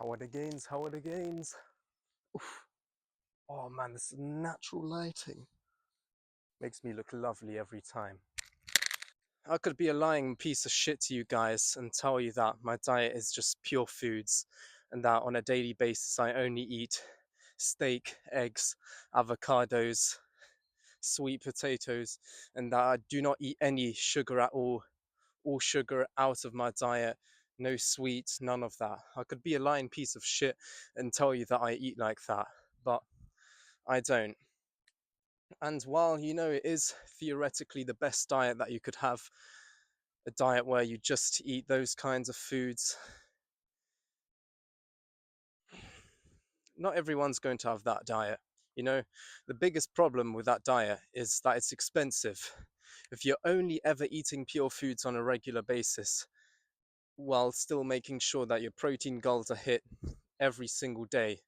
How are the gains? How are the gains? Oof. Oh man, this natural lighting makes me look lovely every time. I could be a lying piece of shit to you guys and tell you that my diet is just pure foods and that on a daily basis I only eat steak, eggs, avocados, sweet potatoes, and that I do not eat any sugar at all sugar out of my diet, no sweets, none of that. I could be a lying piece of shit and tell you that I eat like that, but I don't. And while it is theoretically the best diet that you could have, a diet where you just eat those kinds of foods, not everyone's going to have that diet. You know, the biggest problem with that diet is that it's expensive. If you're only ever eating pure foods on a regular basis, while still making sure that your protein goals are hit every single day,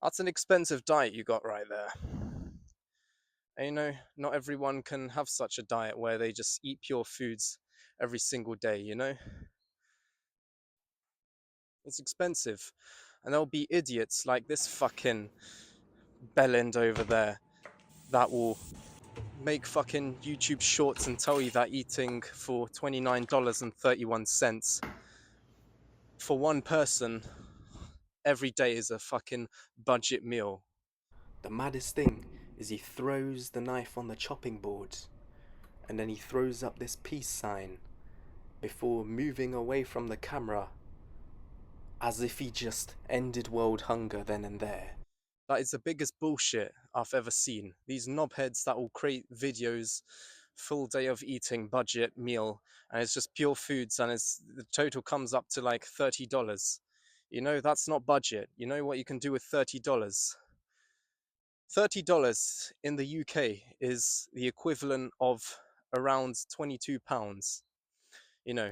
that's an expensive diet you got right there. And not everyone can have such a diet where they just eat pure foods every single day. It's expensive. And there'll be idiots like this fucking bellend over there that will make fucking YouTube shorts and tell you that eating for $29.31 for one person every day is a fucking budget meal. The maddest thing is he throws the knife on the chopping board and then he throws up this peace sign before moving away from the camera as if he just ended world hunger then and there. That is the biggest bullshit I've ever seen. These knobheads that will create videos, full day of eating, budget meal, and it's just pure foods, and the total comes up to like $30. That's not budget. You know what you can do with $30? $30 in the UK is the equivalent of around £22. You know,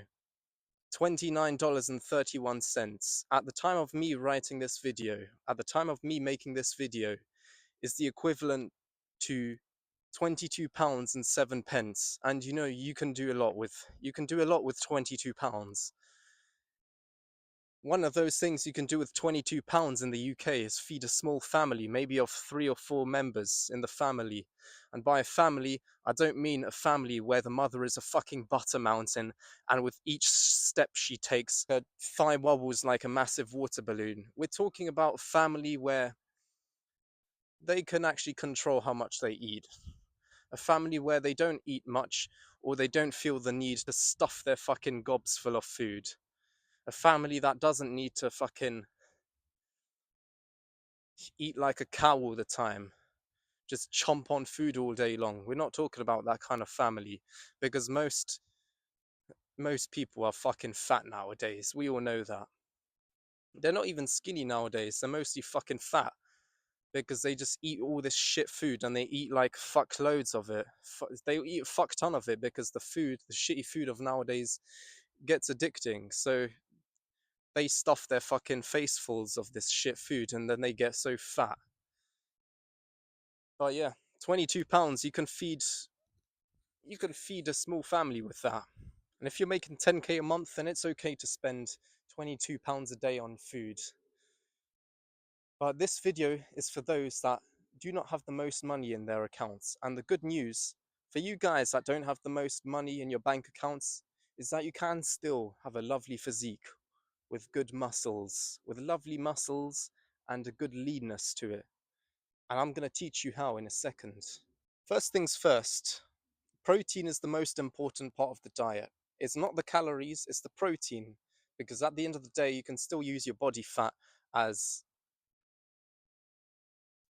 $29.31 at the time of me writing this video, at the time of me making this video, is the equivalent to £22 and 7 pence. And you can do a lot with £22. One of those things you can do with £22 in the UK is feed a small family, maybe of 3 or 4 members in the family. And by a family, I don't mean a family where the mother is a fucking butter mountain and with each step she takes, her thigh wobbles like a massive water balloon. We're talking about a family where they can actually control how much they eat. A family where they don't eat much or they don't feel the need to stuff their fucking gobs full of food. A family that doesn't need to fucking eat like a cow all the time, just chomp on food all day long. We're not talking about that kind of family because most people are fucking fat nowadays. We all know that. They're not even skinny nowadays. They're mostly fucking fat because they just eat all this shit food and they eat like fuck loads of it. They eat a fuck ton of it because the shitty food of nowadays gets addicting. So they stuff their fucking facefuls of this shit food and then they get so fat. But yeah, £22 you can feed a small family with that. And if you're making 10k a month, then it's okay to spend £22 a day on food. But this video is for those that do not have the most money in their accounts. And the good news for you guys that don't have the most money in your bank accounts is that you can still have a lovely physique with good muscles, with lovely muscles and a good leanness to it. And I'm going to teach you how in a second. First things first, protein is the most important part of the diet. It's not the calories, it's the protein. Because at the end of the day, you can still use your body fat as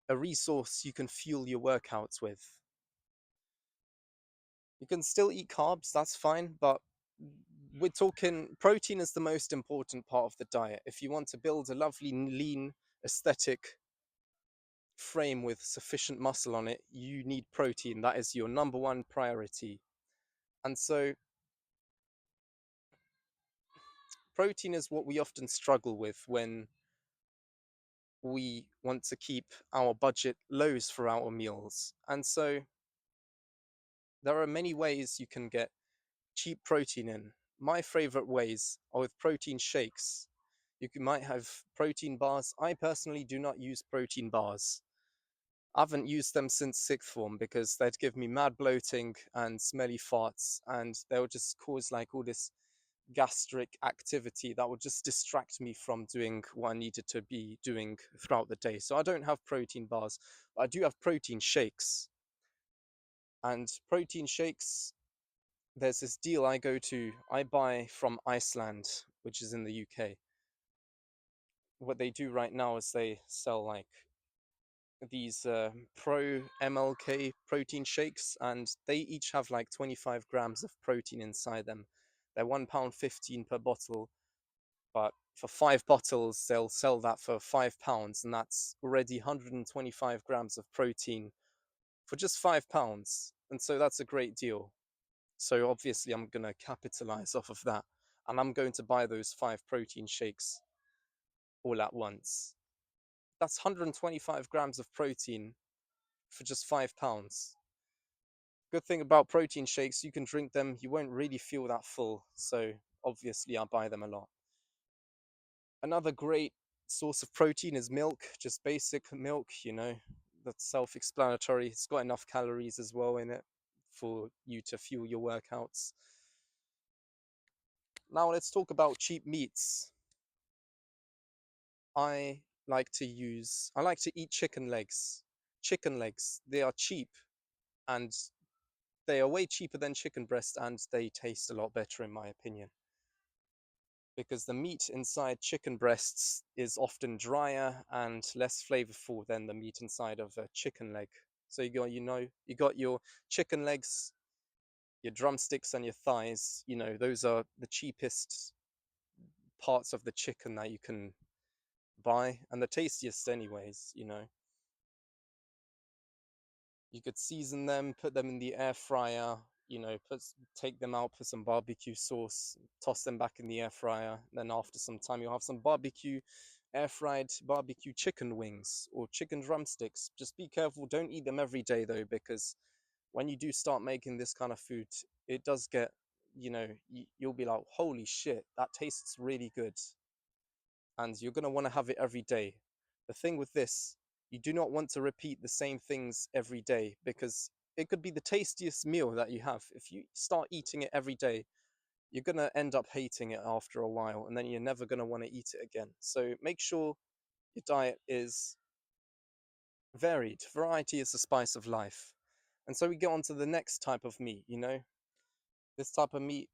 a resource you can fuel your workouts with. You can still eat carbs, that's fine, but we're talking protein is the most important part of the diet. If you want to build a lovely, lean, aesthetic frame with sufficient muscle on it, you need protein. That is your number one priority. And so protein is what we often struggle with when we want to keep our budget lows for our meals. And so there are many ways you can get cheap protein in. My favorite ways are with protein shakes. might have protein bars. I personally do not use protein bars. I haven't used them since sixth form because they'd give me mad bloating and smelly farts, and they would just cause like all this gastric activity that would just distract me from doing what I needed to be doing throughout the day. So I don't have protein bars, but I do have protein shakes. And protein shakes, there's this deal I go to, I buy from Iceland, which is in the UK. What they do right now is they sell like these pro MLK protein shakes, and they each have like 25 grams of protein inside them. They're £1.15 per bottle, but for 5 bottles, they'll sell that for £5, and that's already 125 grams of protein for just £5. And so that's a great deal. So obviously, I'm going to capitalize off of that, and I'm going to buy those 5 protein shakes all at once. That's 125 grams of protein for just £5. Good thing about protein shakes, you can drink them, you won't really feel that full. So obviously, I buy them a lot. Another great source of protein is milk, just basic milk, that's self explanatory. It's got enough calories as well in it for you to fuel your workouts. Now, let's talk about cheap meats. I I like to eat chicken legs. Chicken legs, they are cheap, and they are way cheaper than chicken breast, and they taste a lot better in my opinion. Because the meat inside chicken breasts is often drier and less flavorful than the meat inside of a chicken leg. So you got your chicken legs, your drumsticks and your thighs, those are the cheapest parts of the chicken that you can buy, and the tastiest anyways. You could season them, put them in the air fryer, take them out, put some barbecue sauce, toss them back in the air fryer. Then after some time, you'll have some air fried barbecue chicken wings or chicken drumsticks. Just be careful, don't eat them every day though, because when you do start making this kind of food, it does get, you'll be like, holy shit, that tastes really good. And you're going to want to have it every day. The thing with this, you do not want to repeat the same things every day because it could be the tastiest meal that you have. If you start eating it every day, you're going to end up hating it after a while, and then you're never going to want to eat it again. So make sure your diet is varied. Variety is the spice of life. And so we get on to the next type of meat. This type of meat,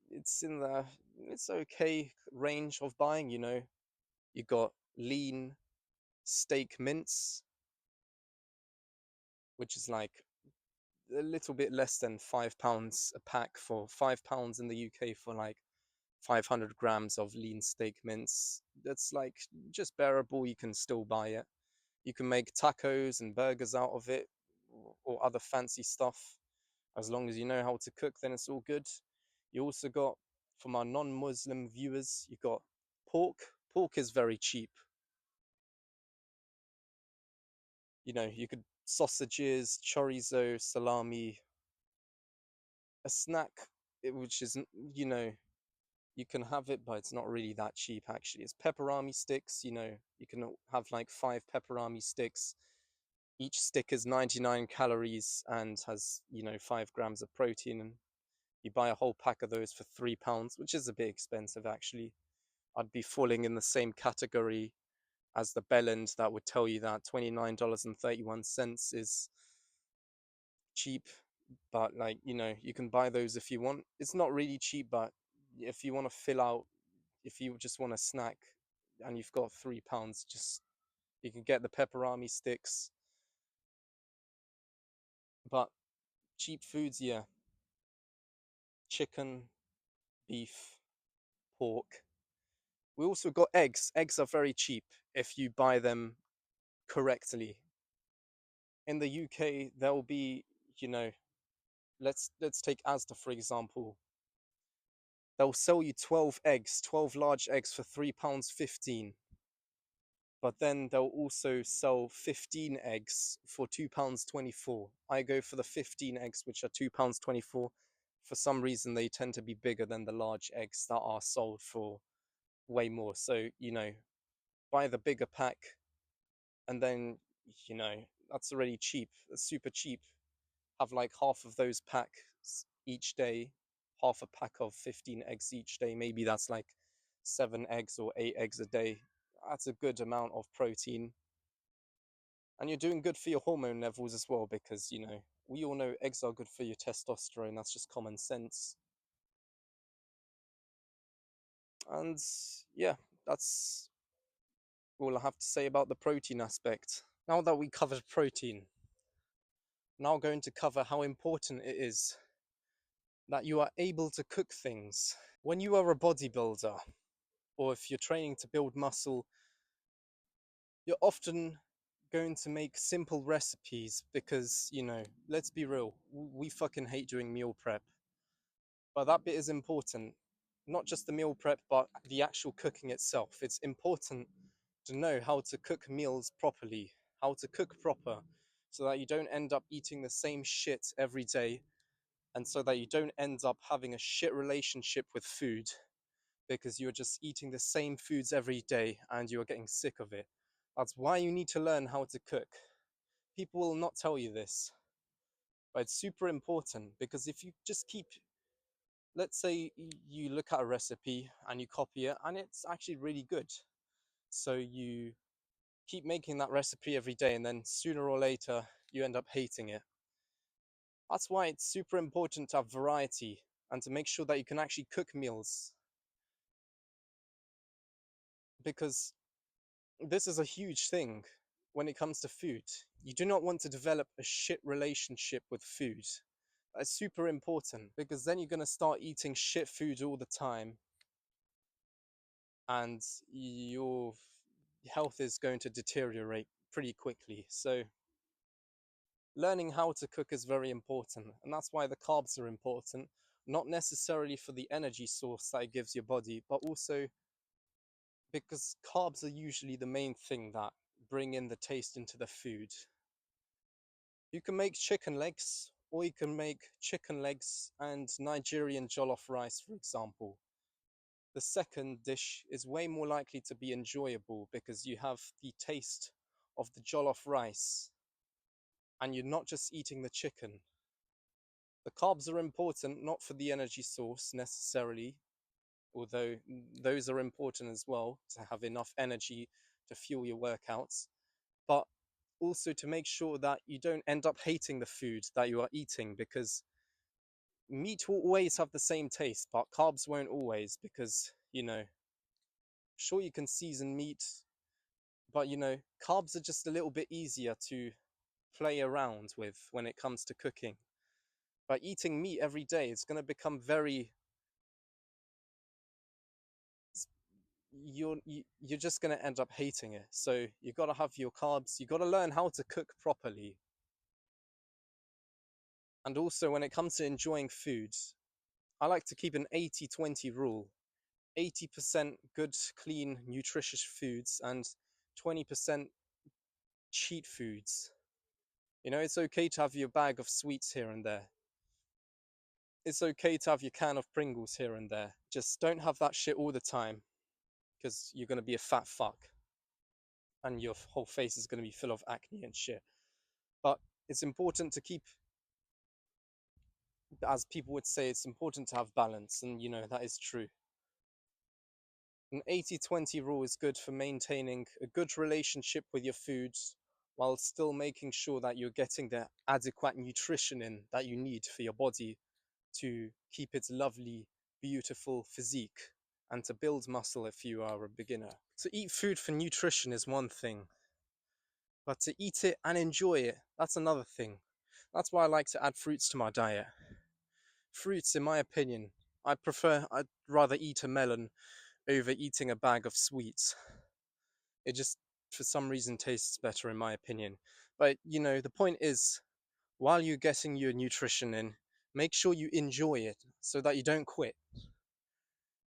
it's in the it's okay range of buying. You got lean steak mince, which is like a little bit less than £5 a pack, for £5 in the UK for like 500 grams of lean steak mince. That's like just bearable. You can still buy it. You can make tacos and burgers out of it, or other fancy stuff. As long as you know how to cook, then it's all good. You also got, from our non-Muslim viewers, you got pork. Pork is very cheap. You could sausages, chorizo, salami, a snack, which is, you can have it, but it's not really that cheap actually. It's pepperami sticks. You can have like 5 pepperami sticks. Each stick is 99 calories and has, 5 grams of protein. And you buy a whole pack of those for £3, which is a bit expensive actually. I'd be falling in the same category as the bellend that would tell you that $29.31 is cheap. But like, you can buy those if you want. It's not really cheap, but if you want to fill out, if you just want a snack and you've got £3, just you can get the pepperami sticks. But cheap foods, yeah, chicken, beef, pork. We also got eggs. Eggs are very cheap if you buy them correctly. In the UK, there'll be, you know, let's take Asda for example. They'll sell you 12 eggs, 12 large eggs for £3.15. But then they'll also sell 15 eggs for £2.24. I go for the 15 eggs, which are £2.24. For some reason, they tend to be bigger than the large eggs that are sold for way more. So, you know, buy the bigger pack, and then, you know, that's already cheap. That's super cheap. Have like half of those packs each day, half a pack of 15 eggs each day. Maybe that's like 7 eggs or 8 eggs a day. That's a good amount of protein. And you're doing good for your hormone levels as well, because, you know, we all know eggs are good for your testosterone. That's just common sense. And yeah, that's all I have to say about the protein aspect. Now that we covered protein, now going to cover how important it is that you are able to cook things. When you are a bodybuilder, or if you're training to build muscle, you're often going to make simple recipes because, you know, let's be real, we fucking hate doing meal prep. But that bit is important. Not just the meal prep, but the actual cooking itself. It's important to know how to cook meals properly, how to cook proper, so that you don't end up eating the same shit every day, and so that you don't end up having a shit relationship with food because you're just eating the same foods every day and you're getting sick of it. That's why you need to learn how to cook. People will not tell you this, but it's super important, because if you just keep, let's say you look at a recipe and you copy it and it's actually really good. So you keep making that recipe every day, and then sooner or later you end up hating it. That's why it's super important to have variety and to make sure that you can actually cook meals, because this is a huge thing when it comes to food. You do not want to develop a shit relationship with food. That's super important, because then you're going to start eating shit food all the time, and your health is going to deteriorate pretty quickly. So learning how to cook is very important, and that's why the carbs are important, not necessarily for the energy source that it gives your body, but also because carbs are usually the main thing that bring in the taste into the food. You can make chicken legs, or you can make chicken legs and Nigerian jollof rice, for example. The second dish is way more likely to be enjoyable because you have the taste of the jollof rice and you're not just eating the chicken. The carbs are important not for the energy source necessarily, although those are important as well, to have enough energy to fuel your workouts, but also to make sure that you don't end up hating the food that you are eating, because meat will always have the same taste, but carbs won't always, because, you know, sure you can season meat, but, you know, carbs are just a little bit easier to play around with when it comes to cooking. By eating meat every day, it's going to become very, you're just going to end up hating it. So you got to have your carbs. You got to learn how to cook properly. And also, when it comes to enjoying food, I like to keep an 80-20 rule. 80% good, clean, nutritious foods and 20% cheat foods. You know, it's okay to have your bag of sweets here and there. It's okay to have your can of Pringles here and there. Just don't have that shit all the time, because you're going to be a fat fuck and your whole face is going to be full of acne and shit. But it's important to keep, as people would say, it's important to have balance. And, you know, that is true. An 80-20 rule is good for maintaining a good relationship with your foods while still making sure that you're getting the adequate nutrition in that you need for your body to keep its lovely, beautiful physique and to build muscle if you are a beginner. To eat food for nutrition is one thing, but to eat it and enjoy it, that's another thing. That's why I like to add fruits to my diet. Fruits, in my opinion, I'd rather eat a melon over eating a bag of sweets. It just, for some reason, tastes better in my opinion. But, you know, the point is, while you're getting your nutrition in, make sure you enjoy it so that you don't quit.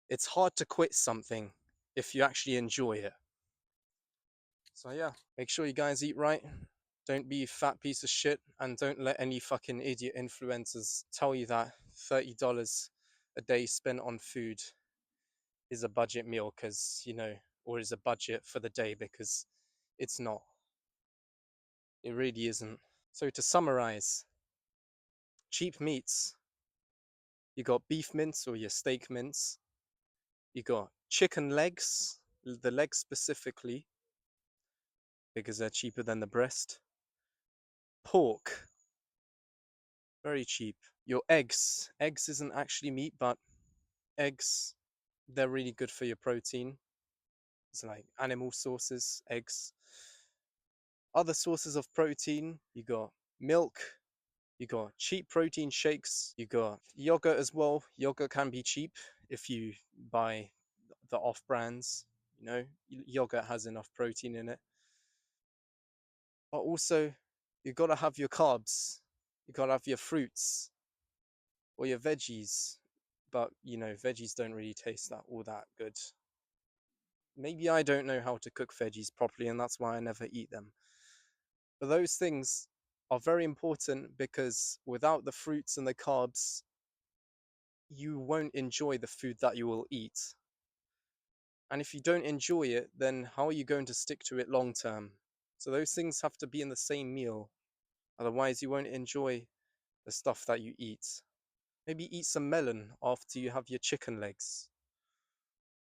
It's hard to quit something if you actually enjoy it. So yeah, make sure you guys eat right. Don't be a fat piece of shit, and don't let any fucking idiot influencers tell you that $30 a day spent on food is a budget meal because, or is a budget for the day, because it's not. It really isn't. So to summarize, cheap meats, you got beef mince or your steak mince, you got chicken legs, the legs specifically, because they're cheaper than the breast. Pork, very cheap. Your eggs isn't actually meat, but eggs, they're really good for your protein. It's like animal sources, eggs. Other sources of protein, you got milk, you got cheap protein shakes, you got yogurt as well. Yogurt can be cheap if you buy the off brands. Yogurt has enough protein in it. But also, you gotta have your carbs. You gotta have your fruits or your veggies. But veggies don't really taste all that good. Maybe I don't know how to cook veggies properly, and that's why I never eat them. But those things are very important, because without the fruits and the carbs, you won't enjoy the food that you will eat. And if you don't enjoy it, then how are you going to stick to it long term? So those things have to be in the same meal. Otherwise, you won't enjoy the stuff that you eat. Maybe eat some melon after you have your chicken legs.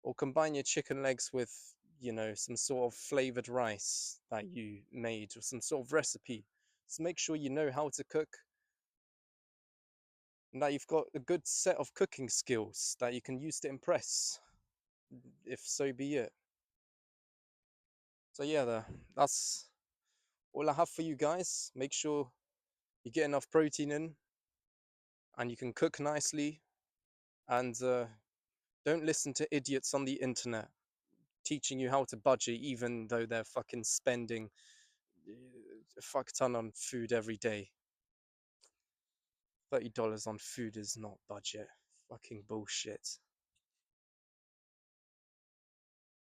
Or combine your chicken legs with, some sort of flavored rice that you made, or some sort of recipe. Just make sure you know how to cook, and that you've got a good set of cooking skills that you can use to impress, if so be it. So yeah, that's all I have for you guys. Make sure you get enough protein in, and you can cook nicely, and don't listen to idiots on the internet teaching you how to budget, even though they're fucking spending a fuck ton on food every day. $30 on food is not budget. Fucking bullshit.